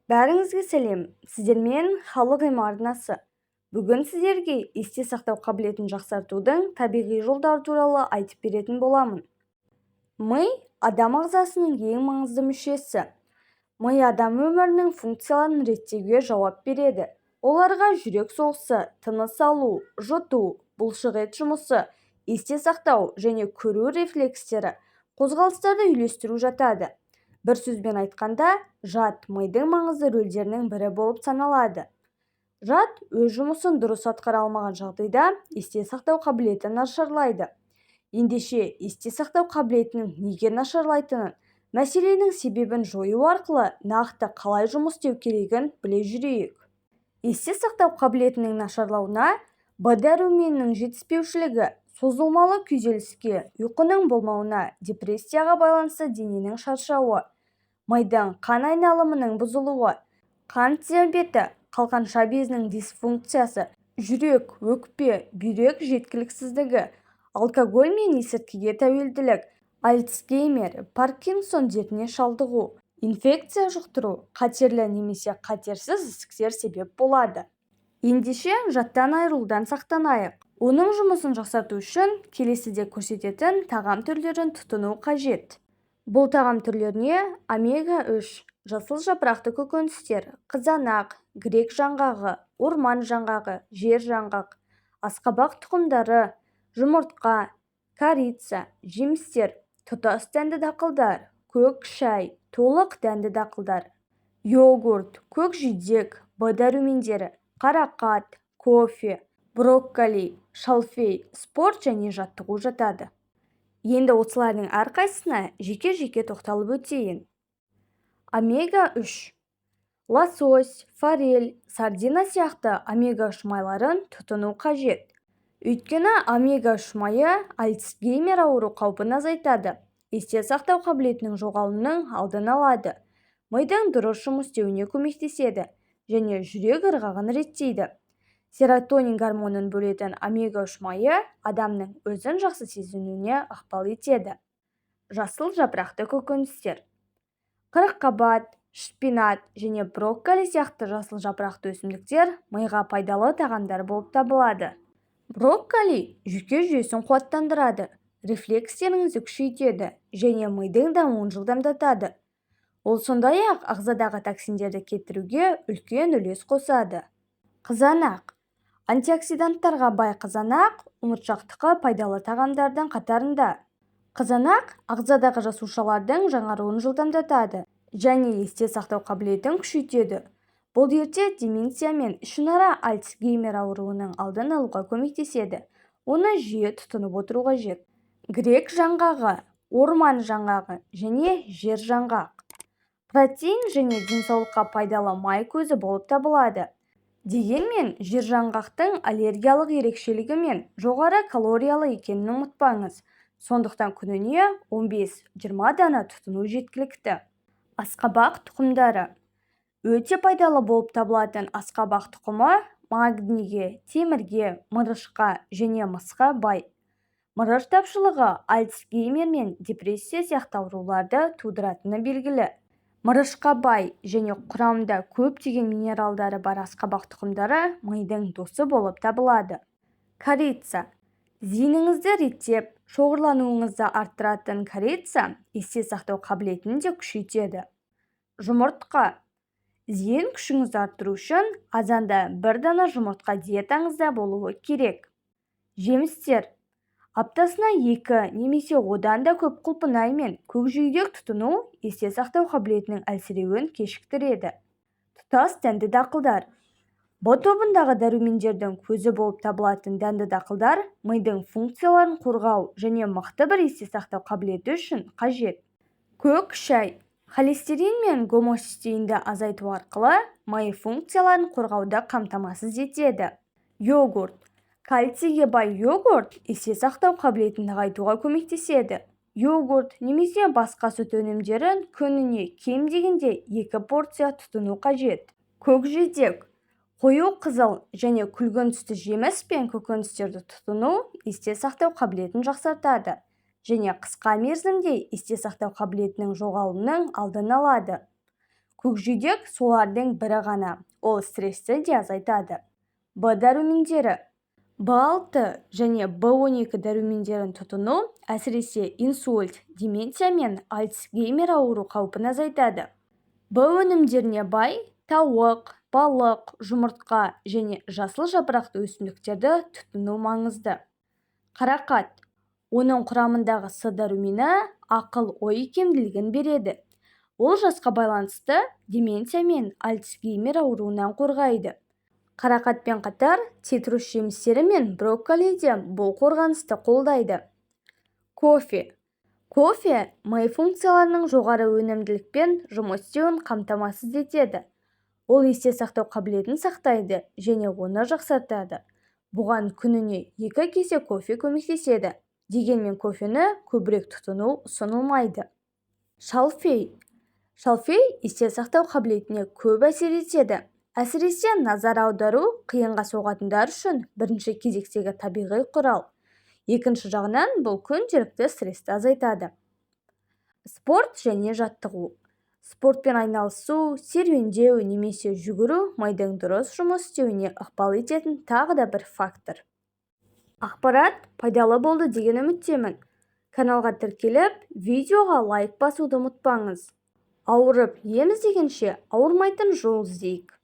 Бәріңізге сәлем, сіздермен халық арнасы. Бүгін сіздерге есте сақтау қабілетін жақсартудың табиғи жолдары туралы айтып беретін боламын. Ми адам ағзасының ең маңызды мүшесі. Ми адам өмірінің функцияларын реттеуге жауап береді. Оларға жүрек соғысы, тыныс алу, жұту, бұлшық ет жұмысы, есте сақтау және көру рефлекстері, қозғалыстарды үйлестіру жатады. Бір сөзбен айтқанда, жад мидың маңызды рөлдерінің бірі болып саналады. Жад өз жұмысын дұрыс атқара алмаған жағдайда есте сақтау қабілеті нашарлайды. Ендеше есте сақтау қабілетінің неге нашарлайтынын, мәселенің себебін жою арқылы нақты қалай жұмыс істеу керегін біле жүрейік. Есте сақтау қабілетінің нашарлауына Б дәруменінің жетіспеушілігі, созылмалы күйзеліске, ұйқының болмауына, депрессияға байланысты дененің шаршауы, мидың қан айналымының бұзылуы, қант диабеті, қалқанша безінің дисфункциясы, жүрек, өкпе, бүйрек жеткіліксіздігі, алкоголь мен есірткіге тәуелділік, Альцгеймер, Паркинсон дертіне шалдығу, инфекция жұқтыру, қатерлі немесе қатерсіз ісіктер себеп болады. Ендеше жаттан айырылудан сақтанайық. Оның жұмысын жақсарту үшін келесіде көрсететін тағам түрлерін тұтыну қажет. Бұл тағам түрлеріне омега-3, жасыл жапырақты көкөністер, қызанақ, грек жаңғағы, орман жаңғағы, жер жаңғақ, асқабақ тұқымдары, жұмыртқа, корица, жемістер, тұтас дәнді дақылдар, көк шай, толық дәнді дақылдар, йогурт, көкжидек, Б дәрумендері, қарақат, кофе, брокколи, шалфей, спорт және жаттығу жатады. Енді осылардың әрқайсысына жеке-жеке тоқталып өтейін. Омега-3. Лосось, форель, сардина сияқты омега-3 майларын тұтыну қажет. Өйткені омега-3 майы Альцгеймер ауру қаупін азайтады. Есте сақтау қабілетінің жоғалуының алдын алады. Мидың дұрыс жұмыс істеуіне көмектеседі және жүрек ырғағын реттейді. Серотонин гормонын бөлетін омега-3 майы адамның өзін жақсы сезінуіне ықпал етеді. Жасыл жапырақты көкөністер. Қырыққабат, шпинат және брокколи сияқты жасыл жапырақты өсімдіктер миға пайдалы тағамдар болып табылады. Брокколи жүйке жүйесін қуаттандырады, рефлекстеріңізді күшейтеді және мидың дамуын жылдамдатады. Ол сондай-ақ ағзадағы токсиндерді кетіруге үлкен үлес қосады. Қызанақ. Антиоксиданттарға бай қызанақ ұмытшақтыққа пайдалы тағамдардың қатарында. Қызанақ ағзадағы жасушалардың жаңаруын жылдамдатады және есте сақтау қабілетін күшейтеді. Бұл дертте деменция мен ішінара Альцгеймер ауруының алдын алуға көмектеседі. Оны жиі тұтынып отыру қажет. Грек жаңғағы, орман жаңғағы және жер жаңғақ. Протеин және денсаулыққа пайдалы май көзі болып табылады. Дегенмен, жер жаңғақтың аллергиялық ерекшелігі мен жоғары калориялы екенін ұмытпаңыз. Сондықтан күніне 15-20 дана тұтыну жеткілікті. Асқабақ тұқымдары. Өте пайдалы болып табылатын асқабақ тұқымы магнийге, темірге, мырышқа және мысқа бай. Мырыш тапшылығы Альцгеймер мен депрессия сияқты ауруларды тудыратыны белгілі. Мырышқа бай және құрамында көптеген минералдары бар асқабақ тұқымдары мидың досы болып табылады. Корица. Зейініңізді реттеп, шоғырлануыңызды арттыратын корица есте сақтау қабілетін де күшейтеді. Жұмыртқа. Зейін күшіңізді арттыру үшін азанда 1 дана жұмыртқа диетаңызда болуы керек. Жемістер. Аптасына 2 немесе одан да көп құлпынай мен көкжидек тұтыну есте сақтау қабілетінің әлсіреуін кешіктіреді. Тұтас дәнді дақылдар. Б тобындағы дәрумендердің көзі болып табылатын дәнді дақылдар мидың функцияларын қорғау және мықты бір есте сақтау қабілеті үшін қажет. Көк шай. Холестерин мен гомоцистеинді азайту арқылы ми функцияларын қорғауды қамтамасыз етеді. Йогурт. Кальцийге бай йогурт есте сақтау қабілетін нығайтуға көмектеседі. Йогурт немесе басқа сүт өнімдерін күніне кем дегенде 2 порция тұтыну қажет. Көкжидек. Қою қызыл және күлгін түсті жеміс пен көкөністерді тұтыну есте сақтау қабілетін жақсартады және қысқа мерзімде есте сақтау қабілетінің жоғалуының алдын алады. көкжидек солардың бірі ғана, ол стрессті де азайтады. Б дәрумендері. В6 және В12 дәрумендерін тұтыну әсіресе инсульт, деменция мен Альцгеймер ауру қаупін азайтады. В өнімдеріне бай тауық, балық, жұмыртқа және жасыл жапырақты өсімдіктерді тұтыну маңызды. Қарақат. Оның құрамындағы С дәрумені ақыл-ой икемділігін береді. Ол жасқа байланысты деменция мен Альцгеймер ауруынан қорғайды. Қарақатпен қатар цитрус жемістері мен брокколи де бұл қорғанысты қолдайды. Кофе. Кофе ми функцияларының жоғары өнімділікпен жұмыс істеуін қамтамасыз етеді. Ол есте сақтау қабілетін сақтайды және оны жақсартады. Бұған күніне 2 кесе кофе көмектеседі. Дегенмен кофені көбірек тұтыну ұсынылмайды. Шалфей. Шалфей есте сақтау қабілетіне көп әсер етеді. Әсіресе назар аудару қиынға соғатындар үшін бірінші кезектегі табиғи құрал. Екінші жағынан бұл күнделікті стрессті азайтады. Спорт және жаттығу. Спортпен айналысу, серуендеу немесе жүгіру мидың дұрыс жұмыс істеуіне ықпал ететін тағы да бір фактор. Ақпарат пайдалы болды деген үміттемін. Каналға тіркеліп, видеоға лайк басуды ұмытпаңыз. Ауырып ем іздегенше ауырмайтын жол іздейік.